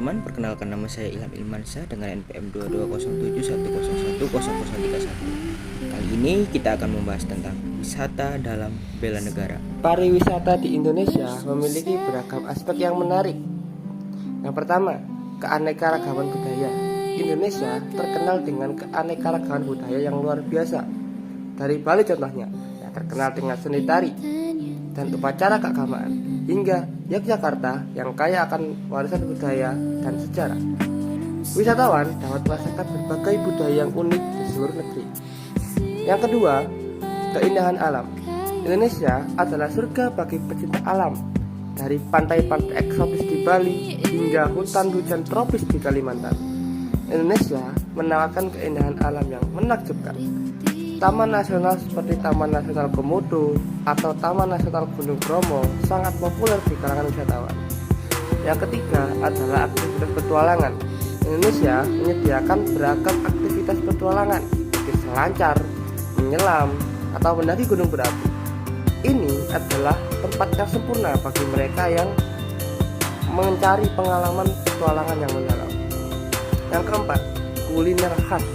teman-teman, perkenalkan nama saya Ilham Ilmansyah dengan NPM 220710010031. Kali ini kita akan membahas tentang wisata dalam bela negara. Pariwisata di Indonesia memiliki beragam aspek yang menarik. Yang pertama, keanekaragaman budaya. Indonesia terkenal dengan keanekaragaman budaya yang luar biasa. Dari Bali contohnya, yang terkenal dengan seni tari dan upacara keagamaan, hingga Yogyakarta yang kaya akan warisan budaya dan sejarah. Wisatawan dapat merasakan berbagai budaya yang unik di seluruh negeri. Yang kedua, keindahan alam. Indonesia adalah surga bagi pecinta alam. Dari pantai-pantai eksotis di Bali hingga hutan hujan tropis di Kalimantan, Indonesia menawarkan keindahan alam yang menakjubkan. Taman nasional seperti Taman Nasional Komodo atau Taman Nasional Gunung Bromo sangat populer di kalangan wisatawan. Yang ketiga adalah aktivitas petualangan. Indonesia menyediakan beragam aktivitas petualangan seperti selancar, menyelam, atau mendaki gunung berapi. Ini adalah tempat yang sempurna bagi mereka yang mencari pengalaman petualangan yang mendalam. Yang keempat, kuliner khas.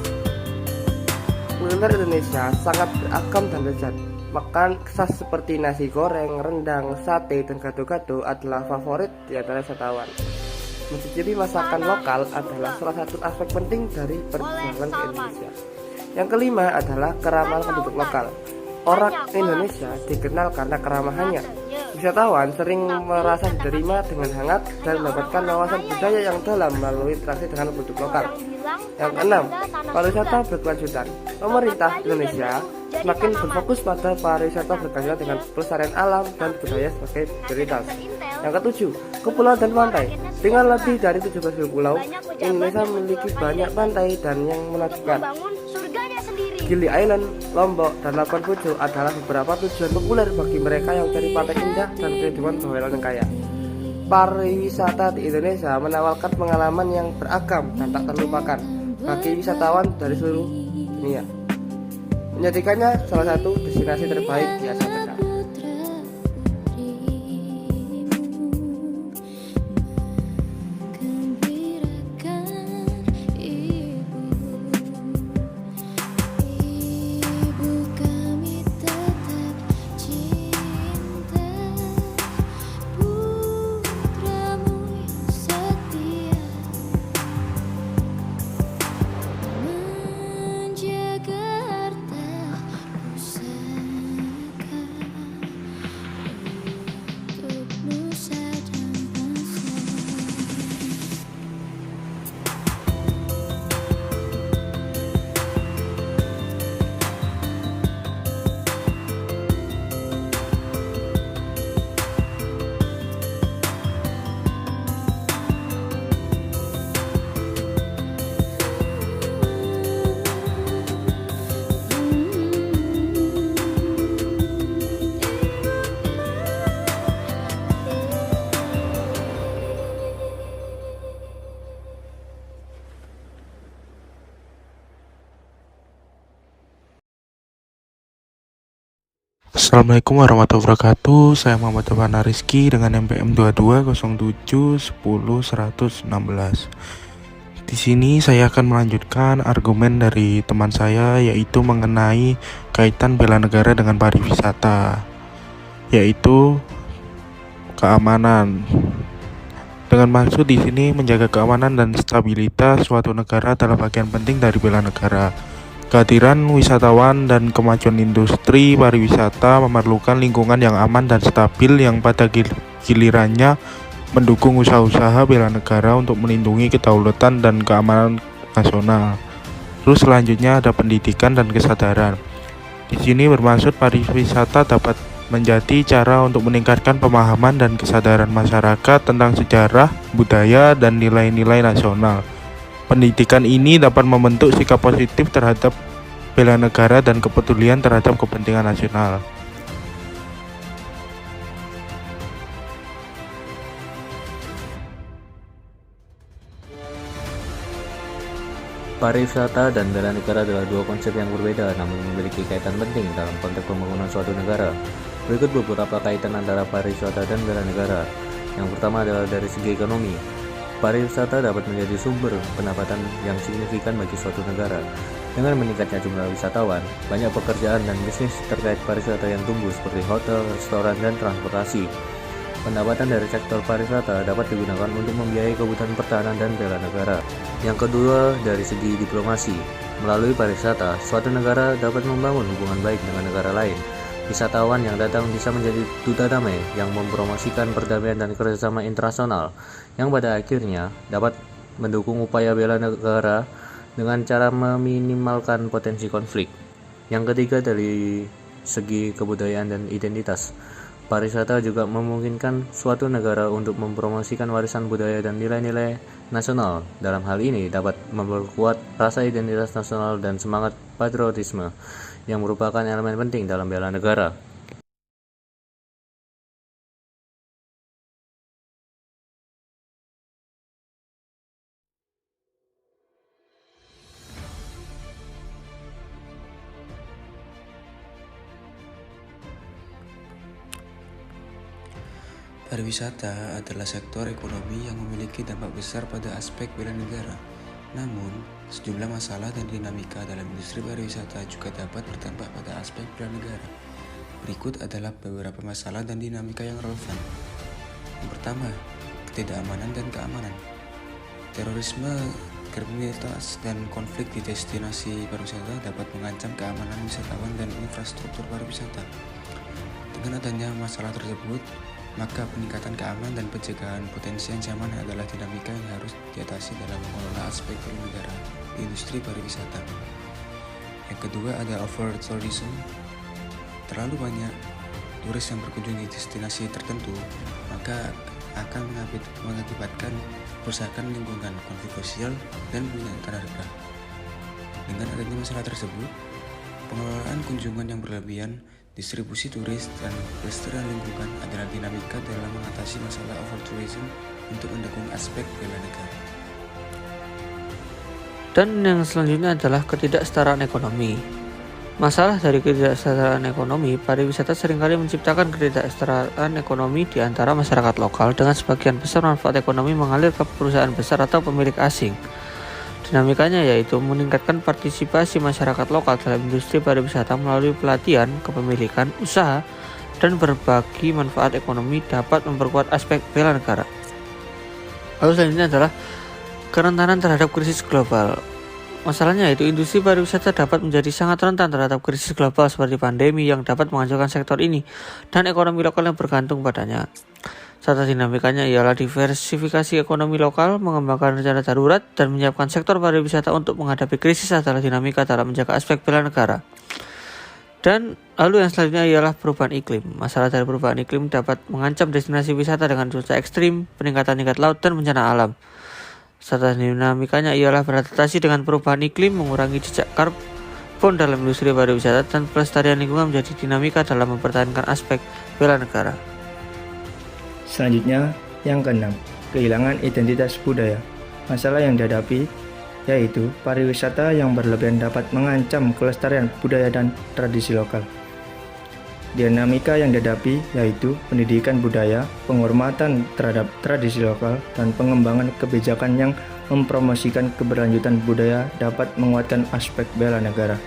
Kuliner Indonesia sangat beragam dan lezat. Makan khas seperti nasi goreng, rendang, sate, dan gado-gado adalah favorit di antara wisatawan. Mencicipi masakan lokal adalah salah satu aspek penting dari perjalanan ke Indonesia. Yang kelima adalah keramahan penduduk lokal. Orang Indonesia dikenal karena keramahannya. Wisatawan sering merasa diterima dengan hangat dan mendapatkan wawasan budaya yang dalam melalui interaksi dengan penduduk lokal. Yang keenam, pariwisata berkelanjutan. Pemerintah Indonesia semakin berfokus pada pariwisata berkelanjutan dengan pelestarian alam dan budaya sebagai prioritas. Yang ketujuh, kepulauan dan pantai. Dengan lebih dari 17.000 pulau, Indonesia memiliki banyak pantai dan yang menakjubkan. Gili Island, Lombok, dan Labuan Bajo adalah beberapa tujuan populer bagi mereka yang mencari pantai indah dan kehidupan bawah yang kaya. Pariwisata di Indonesia menawarkan pengalaman yang beragam dan tak terlupakan bagi wisatawan dari seluruh dunia, menjadikannya salah satu destinasi terbaik di Asia Tenggara. Assalamualaikum warahmatullahi wabarakatuh. Saya Muhammad Taufana Rizky dengan NPM 2207101116. Di sini saya akan melanjutkan argumen dari teman saya, yaitu mengenai kaitan bela negara dengan pariwisata, yaitu keamanan. Dengan maksud di sini menjaga keamanan dan stabilitas suatu negara adalah bagian penting dari bela negara. Kehadiran wisatawan dan kemajuan industri pariwisata memerlukan lingkungan yang aman dan stabil yang pada gilirannya mendukung usaha-usaha bela negara untuk melindungi kedaulatan dan keamanan nasional. Terus selanjutnya ada pendidikan dan kesadaran. Di sini bermaksud pariwisata dapat menjadi cara untuk meningkatkan pemahaman dan kesadaran masyarakat tentang sejarah, budaya, dan nilai-nilai nasional. Pendidikan ini dapat membentuk sikap positif terhadap bela negara dan kepedulian terhadap kepentingan nasional. Pariwisata dan bela negara adalah dua konsep yang berbeda namun memiliki kaitan penting dalam konteks pembangunan suatu negara. Berikut beberapa kaitan antara pariwisata dan bela negara. Yang pertama adalah dari segi ekonomi. Pariwisata dapat menjadi sumber pendapatan yang signifikan bagi suatu negara. Dengan meningkatnya jumlah wisatawan, banyak pekerjaan dan bisnis terkait pariwisata yang tumbuh seperti hotel, restoran, dan transportasi. Pendapatan dari sektor pariwisata dapat digunakan untuk membiayai kebutuhan pertahanan dan bela negara. Yang kedua, dari segi diplomasi. Melalui pariwisata, suatu negara dapat membangun hubungan baik dengan negara lain. Wisatawan yang datang bisa menjadi duta damai yang mempromosikan perdamaian dan kerjasama internasional, yang pada akhirnya dapat mendukung upaya bela negara dengan cara meminimalkan potensi konflik. Yang ketiga, dari segi kebudayaan dan identitas. Pariwisata juga memungkinkan suatu negara untuk mempromosikan warisan budaya dan nilai-nilai nasional. Dalam hal ini dapat memperkuat rasa identitas nasional dan semangat patriotisme yang merupakan elemen penting dalam bela negara. Pariwisata adalah sektor ekonomi yang memiliki dampak besar pada aspek bela negara. Namun, sejumlah masalah dan dinamika dalam industri pariwisata juga dapat berdampak pada aspek bela negara. Berikut adalah beberapa masalah dan dinamika yang relevan. Yang pertama, ketidakamanan dan keamanan. Terorisme, kriminalitas, dan konflik di destinasi pariwisata dapat mengancam keamanan wisatawan dan infrastruktur pariwisata. Dengan adanya masalah tersebut, maka peningkatan keamanan dan pencegahan potensi ancaman adalah dinamika yang harus diatasi dalam mengelola aspek bela negara di industri pariwisata. Yang kedua ada over tourism. Terlalu banyak turis yang berkunjung di destinasi tertentu, maka akan mengakibatkan kerusakan lingkungan, konflik sosial, dan peningkatan harga. Dengan adanya masalah tersebut, pengelolaan kunjungan yang berlebihan, distribusi turis, dan kelestarian lingkungan adalah dinamika dalam mengatasi masalah overtourism untuk mendukung aspek bela negara. Dan yang selanjutnya adalah ketidaksetaraan ekonomi. Masalah dari ketidaksetaraan ekonomi, pariwisata seringkali menciptakan ketidaksetaraan ekonomi di antara masyarakat lokal dengan sebagian besar manfaat ekonomi mengalir ke perusahaan besar atau pemilik asing. Dinamikanya yaitu meningkatkan partisipasi masyarakat lokal dalam industri pariwisata melalui pelatihan, kepemilikan, usaha, dan berbagi manfaat ekonomi dapat memperkuat aspek bela negara. Lalu selanjutnya adalah kerentanan terhadap krisis global. Masalahnya yaitu industri pariwisata dapat menjadi sangat rentan terhadap krisis global seperti pandemi yang dapat menghancurkan sektor ini dan ekonomi lokal yang bergantung padanya. Serta dinamikanya ialah diversifikasi ekonomi lokal, mengembangkan rencana darurat, dan menyiapkan sektor pariwisata untuk menghadapi krisis adalah dinamika dalam menjaga aspek bela negara. Dan lalu yang selanjutnya ialah perubahan iklim. Masalah dari perubahan iklim dapat mengancam destinasi wisata dengan cuaca ekstrim, peningkatan tingkat laut, dan bencana alam. Serta dinamikanya ialah beradaptasi dengan perubahan iklim, mengurangi jejak karbon dalam industri pariwisata, dan pelestarian lingkungan menjadi dinamika dalam mempertahankan aspek bela negara. Selanjutnya, yang keenam, kehilangan identitas budaya. Masalah yang dihadapi yaitu pariwisata yang berlebihan dapat mengancam kelestarian budaya dan tradisi lokal. Dinamika yang dihadapi yaitu pendidikan budaya, penghormatan terhadap tradisi lokal, dan pengembangan kebijakan yang mempromosikan keberlanjutan budaya dapat menguatkan aspek bela negara.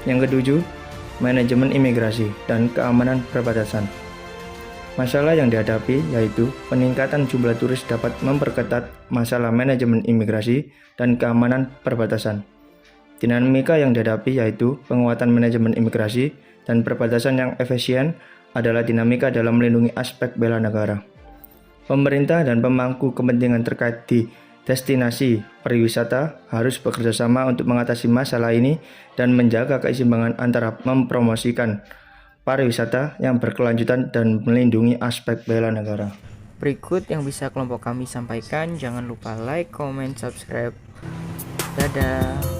Yang ketujuh, manajemen imigrasi dan keamanan perbatasan. Masalah yang dihadapi yaitu peningkatan jumlah turis dapat memperketat masalah manajemen imigrasi dan keamanan perbatasan. Dinamika yang dihadapi yaitu penguatan manajemen imigrasi dan perbatasan yang efisien adalah dinamika dalam melindungi aspek bela negara. Pemerintah dan pemangku kepentingan terkait di destinasi pariwisata harus bekerja sama untuk mengatasi masalah ini dan menjaga keseimbangan antara mempromosikan pariwisata yang berkelanjutan dan melindungi aspek bela negara. Berikut yang bisa kelompok kami sampaikan. Jangan lupa like, comment, subscribe. Dadah.